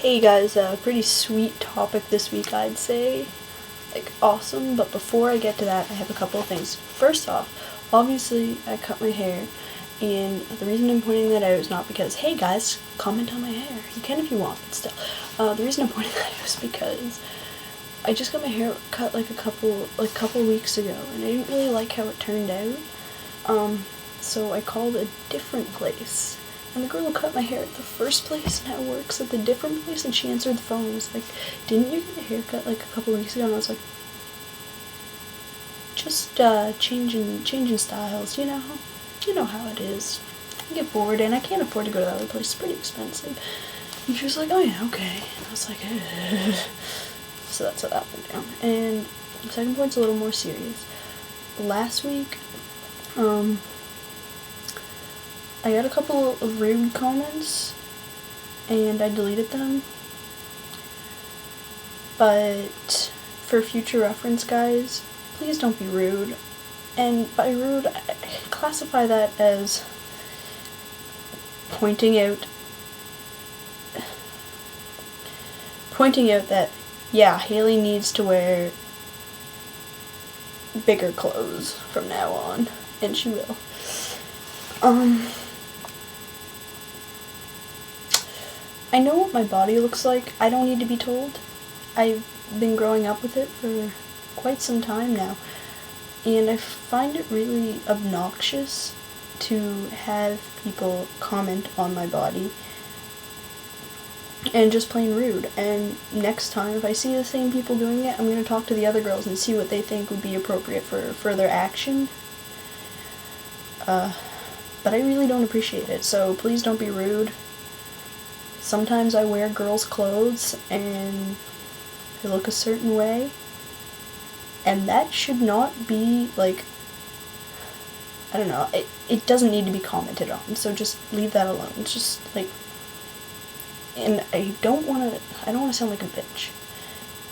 Hey guys, pretty sweet topic this week, I'd say. Like, awesome, but before I get to that, I have a couple of things. First off, obviously, I cut my hair, and the reason I'm pointing that out is not because, hey guys, comment on my hair. You can if you want, but still. The reason I'm pointing that out is because I just got my hair cut like a couple weeks ago, and I didn't really like how it turned out. So I called a different place. And the girl who cut my hair at the first place now works at the different place, and she answered the phone and was like, "Didn't you get a haircut like a couple weeks ago?" And I was like, "Just changing styles, you know? You know how it is. I get bored and I can't afford to go to the other place, it's pretty expensive." And she was like, "Oh yeah, okay." And I was like, ugh. So that's how that went down. And the second point's a little more serious. Last week, I got a couple of rude comments, and I deleted them, but for future reference, guys, please don't be rude. And by rude, I classify that as pointing out that, yeah, Haley needs to wear bigger clothes from now on, and she will. I know what my body looks like. I don't need to be told. I've been growing up with it for quite some time now, and I find it really obnoxious to have people comment on my body and just plain rude. And next time, if I see the same people doing it, I'm going to talk to the other girls and see what they think would be appropriate for further action. But I really don't appreciate it, so please don't be rude. Sometimes I wear girls' clothes and they look a certain way, and that should not be, like, I don't know, it doesn't need to be commented on, so just leave that alone. It's just, like, and I don't want to sound like a bitch.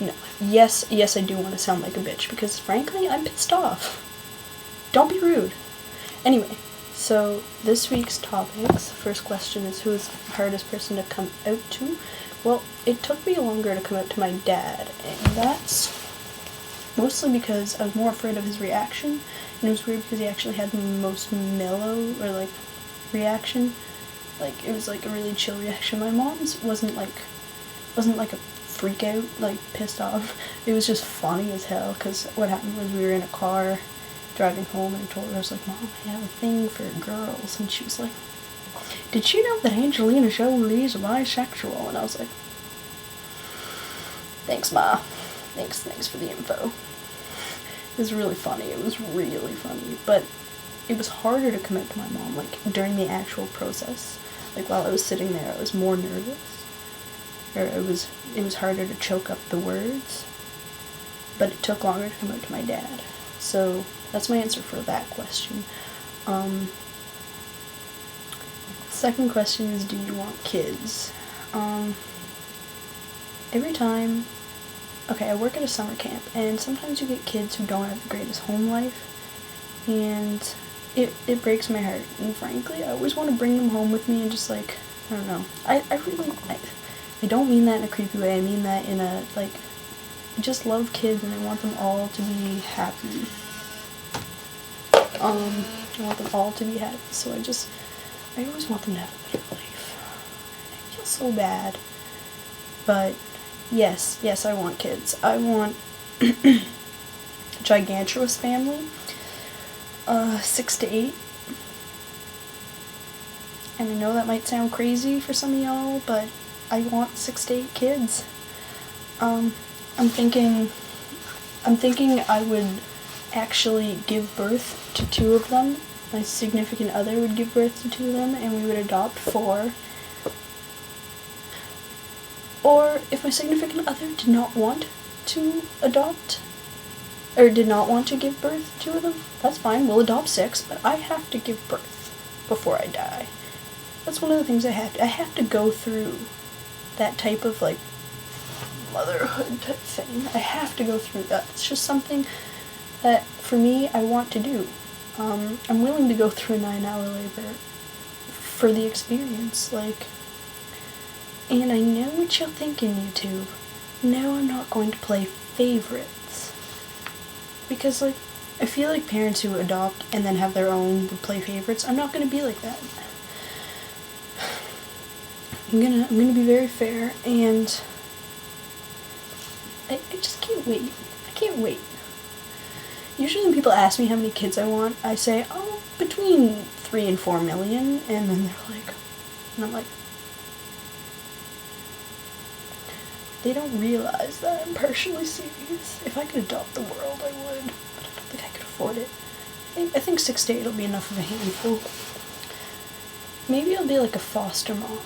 No, yes, I do want to sound like a bitch, because frankly, I'm pissed off. Don't be rude. Anyway. So, this week's topics, first question is, who is the hardest person to come out to? Well, it took me longer to come out to my dad, and that's mostly because I was more afraid of his reaction, and it was weird because he actually had the most mellow, or like, reaction. Like, it was like a really chill reaction. My mom's wasn't like a freak out, like, pissed off. It was just funny as hell, because what happened was we were in a car driving home, and I told her, I was like, "Mom, I have a thing for girls," and she was like, "Did you know that Angelina Jolie is bisexual?" And I was like, "Thanks, Ma. Thanks for the info." It was really funny, but it was harder to commit to my mom, like, during the actual process. Like, while I was sitting there, I was more nervous, or it was harder to choke up the words, but it took longer to come out to my dad. So, that's my answer for that question. Second question is, do you want kids? Every time, okay, I work at a summer camp, and sometimes you get kids who don't have the greatest home life, and it breaks my heart, and frankly, I always want to bring them home with me and just, like, I don't know, I don't mean that in a creepy way, I mean that in a, like, I just love kids, and I want them all to be happy. I want them all to be happy, so I always want them to have a better life. I feel so bad. But, yes, I want kids. I want a gigantuous family, 6 to 8. And I know that might sound crazy for some of y'all, but I want 6 to 8 kids. I'm thinking I would actually give birth to 2 of them. My significant other would give birth to 2 of them, and we would adopt 4. Or if my significant other did not want to adopt, or did not want to give birth to 2 of them, that's fine, we'll adopt 6, but I have to give birth before I die. That's one of the things I have to go through that type of, like, motherhood type thing. I have to go through that. It's just something that, for me, I want to do. I'm willing to go through a 9-hour labor for the experience. Like, And I know what you're thinking, YouTube. No, I'm not going to play favorites. Because, like, I feel like parents who adopt and then have their own would play favorites. I'm not going to be like that. I'm gonna be very fair, and I just can't wait. I can't wait. Usually when people ask me how many kids I want, I say, oh, between 3 and 4 million, and then they're like, and I'm like, they don't realize that I'm partially serious. If I could adopt the world, I would, but I don't think I could afford it. I think 6 to 8 will be enough of a handful. Maybe I'll be like a foster mom.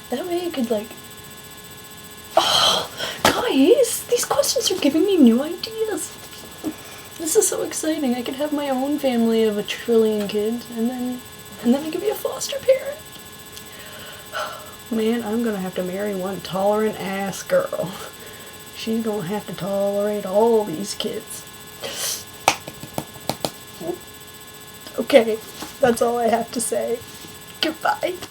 That way I could, like, oh, guys, these questions are giving me new ideas. This is so exciting. I could have my own family of 1 trillion kids, and then I could be a foster parent. Man, I'm gonna have to marry one tolerant ass girl. She's gonna have to tolerate all these kids. Okay, that's all I have to say. Goodbye.